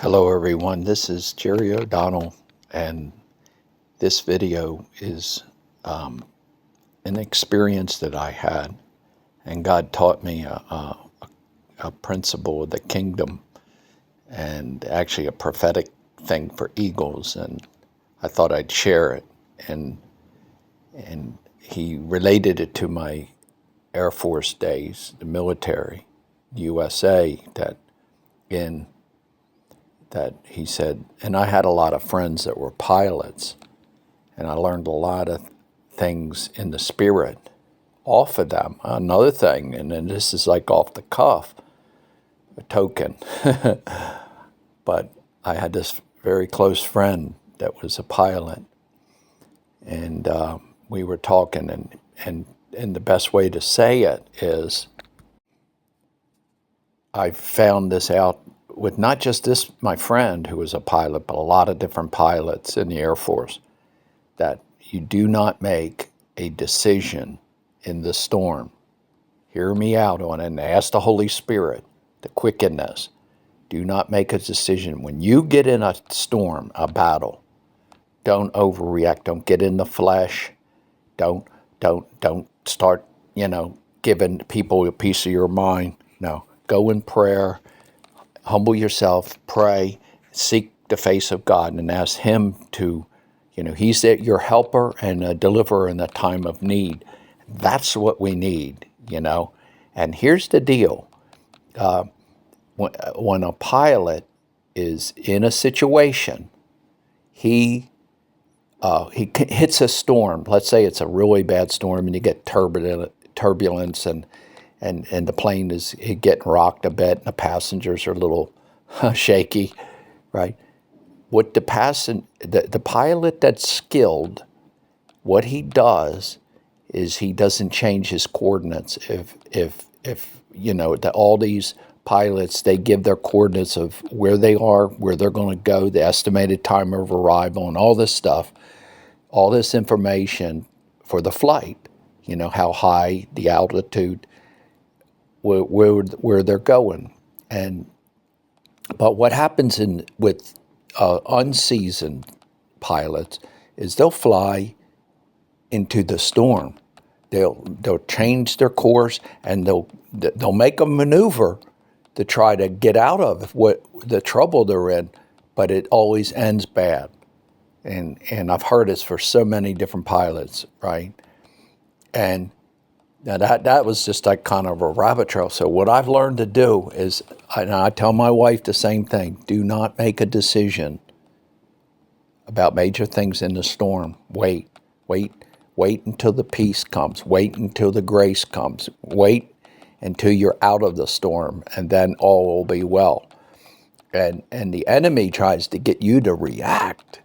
Hello everyone, this is Jerry O'Donnell, and this video is an experience that I had, and God taught me a principle of the kingdom, and actually a prophetic thing for eagles, and I thought I'd share it. And he related it to my Air Force days, the military, USA, that he said, and I had a lot of friends that were pilots, and I learned a lot of things in the spirit off of them. Another thing, and then this is like off the cuff, a token, but I had this very close friend that was a pilot, and we were talking, and the best way to say it is, I found this out with not just this, my friend who was a pilot, but a lot of different pilots in the Air Force, that you do not make a decision in the storm. Hear me out on it and ask the Holy Spirit to quicken this. Do not make a decision. When you get in a storm, a battle, don't overreact. Don't get in the flesh. Don't start, giving people a piece of your mind. No, go in prayer, humble yourself, pray, seek the face of God, and ask Him to, He's your helper and a deliverer in the time of need. That's what we need, And here's the deal. When a pilot is in a situation, he hits a storm. Let's say it's a really bad storm, and you get turbulence, and the plane is getting rocked a bit, and the passengers are a little shaky, right? What the pilot that's skilled, what he does is he doesn't change his coordinates. If all these pilots, they give their coordinates of where they are, where they're going to go, the estimated time of arrival, and all this stuff, all this information for the flight, how high, the altitude, where they're going. But what happens with unseasoned pilots is they'll fly into the storm. They'll change their course, and they'll make a maneuver to try to get out of what the trouble they're in, but it always ends bad. And I've heard this for so many different pilots, right? And now that was just like kind of a rabbit trail. So what I've learned to do is, and I tell my wife the same thing: do not make a decision about major things in the storm. Wait until the peace comes. Wait until the grace comes. Wait until you're out of the storm, and then all will be well. And the enemy tries to get you to react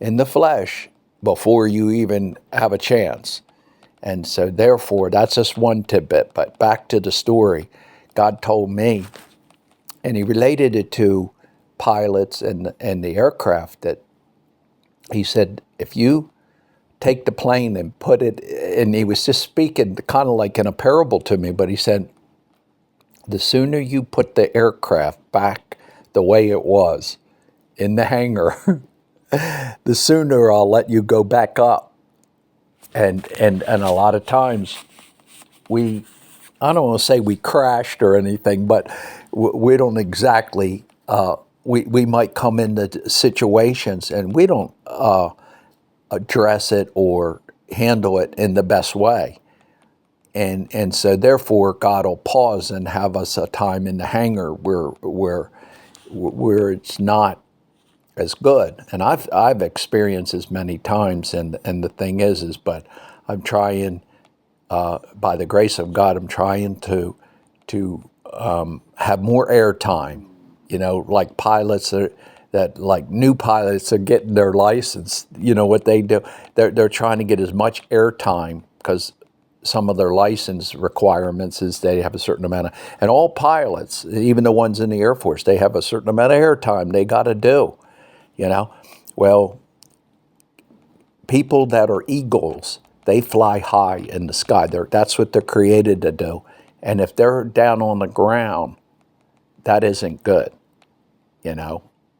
in the flesh before you even have a chance. And so therefore, that's just one tidbit. But back to the story, God told me, and he related it to pilots and the aircraft, that he said, if you take the plane and put it, and he was just speaking kind of like in a parable to me, but he said, the sooner you put the aircraft back the way it was in the hangar, the sooner I'll let you go back up. And a lot of times I don't want to say we crashed or anything, but we don't exactly, we might come into situations and we don't address it or handle it in the best way. And so therefore God will pause and have us a time in the hangar where it's not as good. And I've experienced this many times, and the thing is, but I'm trying, by the grace of God, I'm trying to have more airtime. Like pilots that like new pilots are getting their license. What they do, they're trying to get as much airtime, because some of their license requirements is they have a certain amount of, and all pilots, even the ones in the Air Force, they have a certain amount of airtime they got to do. Well, people that are eagles, they fly high in the sky. That's what they're created to do. And if they're down on the ground, that isn't good.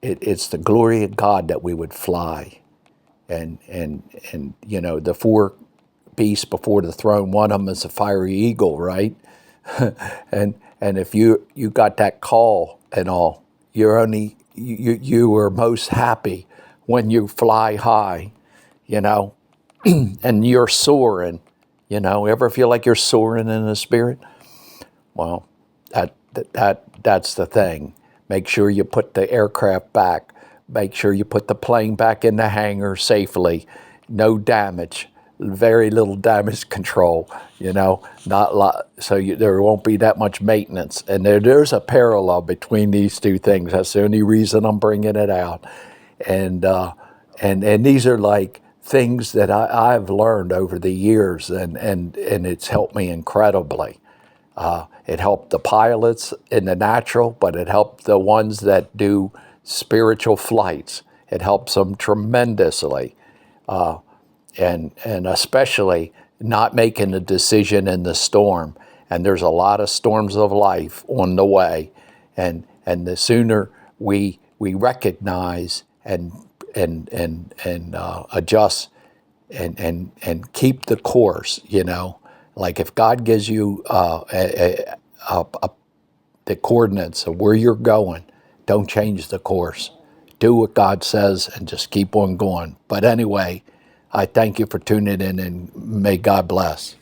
it's the glory of God that we would fly. And you know, the four beasts before the throne, one of them is a fiery eagle, right? And if you got that call and all, you're only you are most happy when you fly high, you know, and you're soaring. You know, ever feel like you're soaring in the spirit? Well, that's the thing. Make sure you put the aircraft back. Make sure you put the plane back in the hangar safely. No damage. Very little damage control. You know, not lot. So there won't be that much maintenance. And there's a parallel between these two things. That's the only reason I'm bringing it out. And and these are like things that I've learned over the years, and it's helped me incredibly. It helped the pilots in the natural, but it helped the ones that do spiritual flights. It helps them tremendously, and especially not making a decision in the storm. And there's a lot of storms of life on the way, and the sooner we recognize and adjust and keep the course, you know. Like if God gives you the coordinates of where you're going, don't change the course. Do what God says and just keep on going. But anyway, I thank you for tuning in, and may God bless.